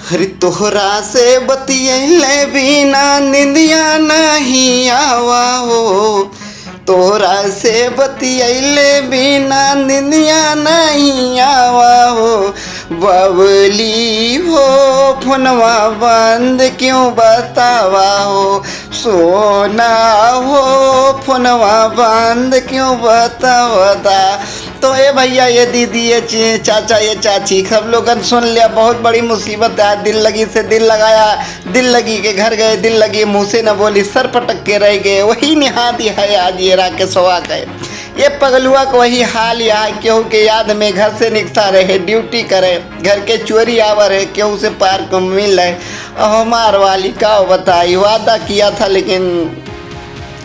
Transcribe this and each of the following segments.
हरि तोहरा से बतियले बिना निंदिया नहीं आवा हो। तोहरा से बतियले बिना निंदिया नहीं आवा हो। बबली हो फोनवा बंद क्यों बतावा हो। सोना हो फोनवा बंद क्यों बतावता। तो ये भैया ये दीदी ये चाचा ये चाची सब लोगन सुन लिया, बहुत बड़ी मुसीबत है। दिल लगी से दिल लगाया, दिल लगी के घर गए, दिल लगी मुँह से न बोली, सर पटक के रह गए। वही निहाती है आज ये राके सवा गए। ये पगलुआ को वही हाल यहाँ केहू के याद में घर से निकसा रहे, ड्यूटी करे, घर के चोरी आवर है, केहू से पार्क में मिल रहे। हमार वाली का बताई, वादा किया था लेकिन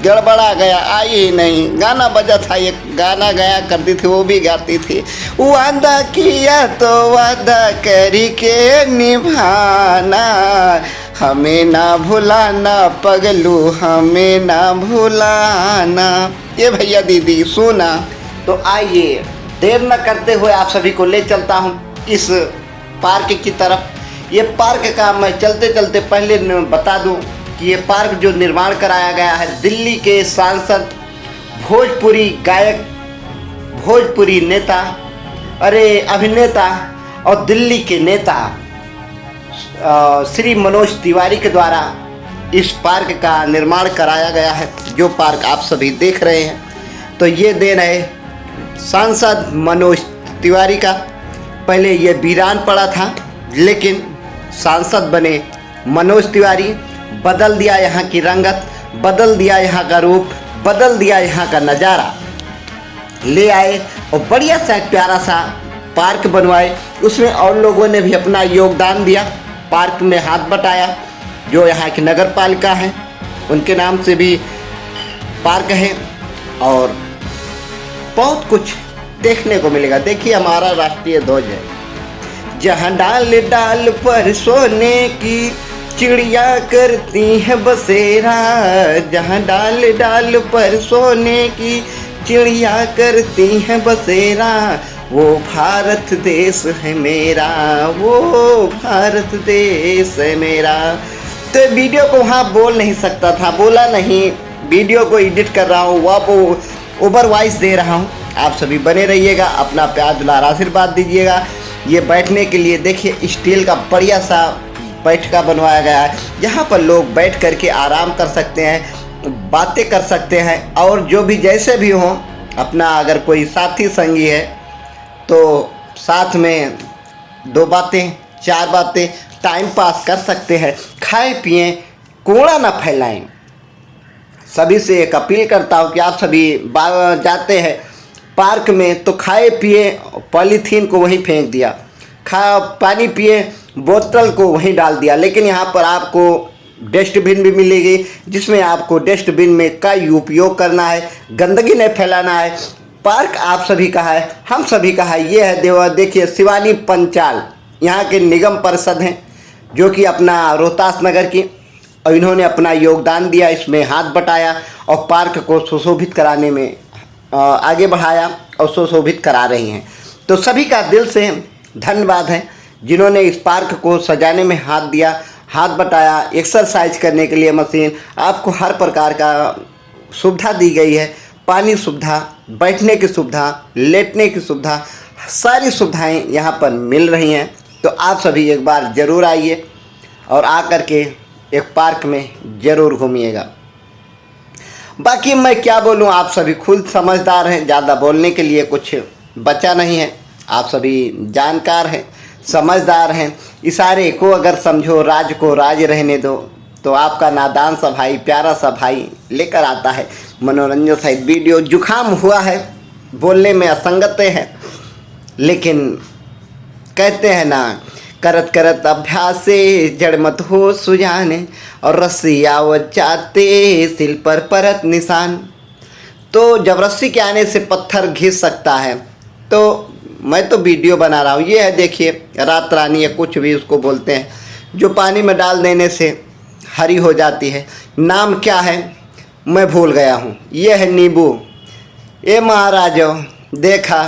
गड़बड़ा गया, आई ही नहीं। गाना बजा था, एक गाना गाया करती थी, वो भी गाती थी। वादा किया तो वादा करी के निभाना, हमें ना भुलाना पगलू, हमें ना भुलाना। ये भैया दीदी सुना तो आइए देर न करते हुए आप सभी को ले चलता हूँ इस पार्क की तरफ। ये पार्क का मैं चलते चलते पहले बता दूँ कि ये पार्क जो निर्माण कराया गया है दिल्ली के सांसद, भोजपुरी गायक, भोजपुरी नेता, अभिनेता और दिल्ली के नेता श्री मनोज तिवारी के द्वारा इस पार्क का निर्माण कराया गया है। जो पार्क आप सभी देख रहे हैं तो ये देन है सांसद मनोज तिवारी का। पहले ये वीरान पड़ा था लेकिन सांसद बने मनोज तिवारी, बदल दिया यहाँ की रंगत, बदल दिया यहाँ का रूप, बदल दिया यहाँ का नज़ारा ले आए और बढ़िया सा एक प्यारा सा पार्क बनवाए। उसमें और लोगों ने भी अपना योगदान दिया, पार्क में हाथ बटाया। जो यहाँ की नगर पालिका है उनके नाम से भी पार्क है और बहुत कुछ देखने को मिलेगा। देखिए हमारा राष्ट्रीय ध्वज है, जहाँ डाल डाल पर सोने की चिड़िया करती है बसेरा, जहाँ डाल डाल पर सोने की चिड़िया करती है बसेरा, वो भारत देश है मेरा, वो भारत देश है मेरा। तो वीडियो को वहाँ बोल नहीं सकता था, बोला नहीं, वीडियो को एडिट कर रहा हूँ, वो ओवर वॉइस दे रहा हूँ। आप सभी बने रहिएगा, अपना प्यार दुलार आशीर्वाद दीजिएगा। ये बैठने के लिए देखिए स्टील का बढ़िया सा बैठका बनवाया गया है, जहाँ पर लोग बैठ करके आराम कर सकते हैं, बातें कर सकते हैं और जो भी जैसे भी हों अपना अगर कोई साथी संगी है तो साथ में 2 बातें 4 बातें टाइम पास कर सकते हैं। खाएं पिएं, कूड़ा ना फैलाएं। सभी से एक अपील करता हूँ कि आप सभी जाते हैं पार्क में तो खाए पिए, पॉलीथीन को वहीं फेंक दिया, पानी पिए बोतल को वहीं डाल दिया। लेकिन यहाँ पर आपको डस्टबिन भी मिलेगी जिसमें आपको डस्टबिन में का उपयोग करना है, गंदगी नहीं फैलाना है। पार्क आप सभी का है, हम सभी का है। ये है देखिए शिवानी पंचाल यहाँ के निगम परिषद हैं जो कि अपना रोहतास नगर की, और इन्होंने अपना योगदान दिया, इसमें हाथ बटाया और पार्क को सुशोभित कराने में आगे बढ़ाया और सुशोभित करा रही हैं। तो सभी का दिल से धन्यवाद है जिन्होंने इस पार्क को सजाने में हाथ दिया, हाथ बटाया। एक्सरसाइज करने के लिए मशीन, आपको हर प्रकार का सुविधा दी गई है, पानी सुविधा, बैठने की सुविधा, लेटने की सुविधा, सारी सुविधाएं यहाँ पर मिल रही हैं। तो आप सभी एक बार ज़रूर आइए और आकर के एक पार्क में ज़रूर घूमिएगा। बाकी मैं क्या बोलूँ, आप सभी खुद समझदार हैं, ज़्यादा बोलने के लिए कुछ बचा नहीं है। आप सभी जानकार हैं, समझदार हैं। इशारे को अगर समझो, राज को राज रहने दो, तो आपका नादान सा भाई, प्यारा सा भाई लेकर आता है मनोरंजन सहित वीडियो। जुखाम हुआ है, बोलने में असंगतें हैं, लेकिन कहते हैं ना, करत करत अभ्यास से जड़ मत हो सुजाने, और रस्सी आवत जाते सिल पर परत निशान। तो जब रस्सी के आने से पत्थर घिस सकता है, तो मैं तो वीडियो बना रहा हूँ। ये है देखिए रात रानी या कुछ भी उसको बोलते हैं, जो पानी में डाल देने से हरी हो जाती है। नाम क्या है मैं भूल गया हूँ। ये है नींबू। ये महाराजो देखा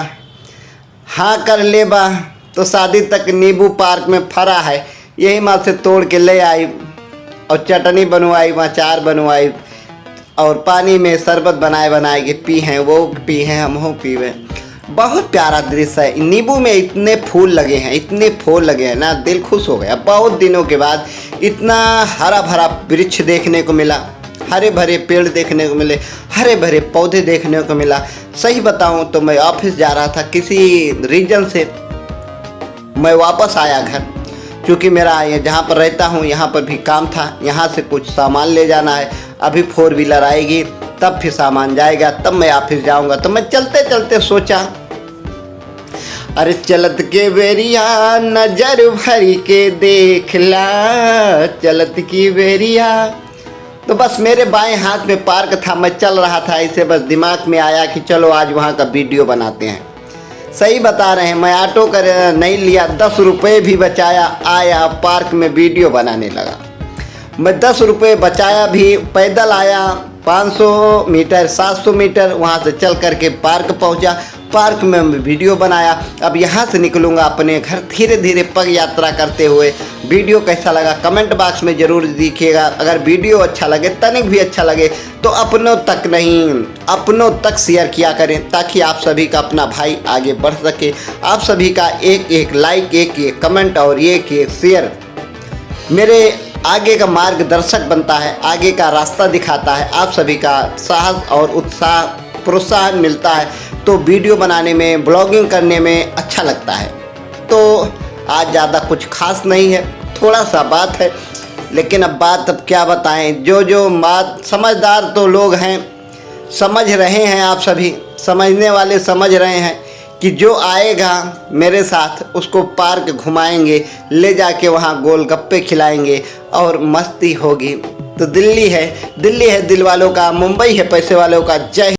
हाँ कर ले बा तो शादी तक नींबू पार्क में फरा है। यही माँ से तोड़ के ले आई और चटनी बनवाई, अचार बनवाई और पानी में शरबत बनाए के पी हैं, वो पी हैं, हम हो पीवे। बहुत प्यारा दृश्य है। नींबू में इतने फूल लगे हैं, इतने फूल लगे हैं ना, दिल खुश हो गया। बहुत दिनों के बाद इतना हरा भरा वृक्ष देखने को मिला, हरे भरे पेड़ देखने को मिले, हरे भरे पौधे देखने को मिला। सही बताऊं तो मैं ऑफिस जा रहा था, किसी रीजन से मैं वापस आया घर, क्योंकि मेरा ये जहाँ पर रहता हूँ यहाँ पर भी काम था, यहाँ से कुछ सामान ले जाना है। अभी 4 व्हीलर आएगी तब फिर सामान जाएगा, तब मैं ऑफिस जाऊँगा। तो मैं चलते चलते सोचा, अरे चलत के बेरिया नजर भरी के देखला, चलत की बेरिया। तो बस मेरे बाएं हाथ में पार्क था, मैं चल रहा था, ऐसे बस दिमाग में आया कि चलो आज वहाँ का वीडियो बनाते हैं। सही बता रहे हैं, मैं ऑटो कर नहीं लिया, 10 रुपये भी बचाया, आया पार्क में वीडियो बनाने लगा। मैं 10 रुपये बचाया भी, पैदल आया 500 मीटर 700 मीटर, वहाँ से चल करके पार्क पहुँचा, पार्क में वीडियो बनाया। अब यहाँ से निकलूँगा अपने घर धीरे धीरे पग यात्रा करते हुए। वीडियो कैसा लगा कमेंट बॉक्स में ज़रूर दिखिएगा। अगर वीडियो अच्छा लगे, तनिक भी अच्छा लगे तो अपनों तक नहीं, अपनों तक शेयर किया करें, ताकि आप सभी का अपना भाई आगे बढ़ सके। आप सभी का एक एक लाइक, एक एक कमेंट और एक एक शेयर मेरे आगे का मार्गदर्शक बनता है, आगे का रास्ता दिखाता है। आप सभी का साहस और उत्साह, प्रोत्साहन मिलता है, तो वीडियो बनाने में, ब्लॉगिंग करने में अच्छा लगता है। तो आज ज़्यादा कुछ खास नहीं है, थोड़ा सा बात है, लेकिन अब बात अब क्या बताएं। जो बात समझदार तो लोग हैं, समझ रहे हैं, आप सभी समझने वाले समझ रहे हैं कि जो आएगा मेरे साथ उसको पार्क घुमाएंगे, ले जाके वहाँ गोलगप्पे खिलाएंगे और मस्ती होगी। तो दिल्ली है दिल वालों का, मुंबई है पैसे वालों का। जय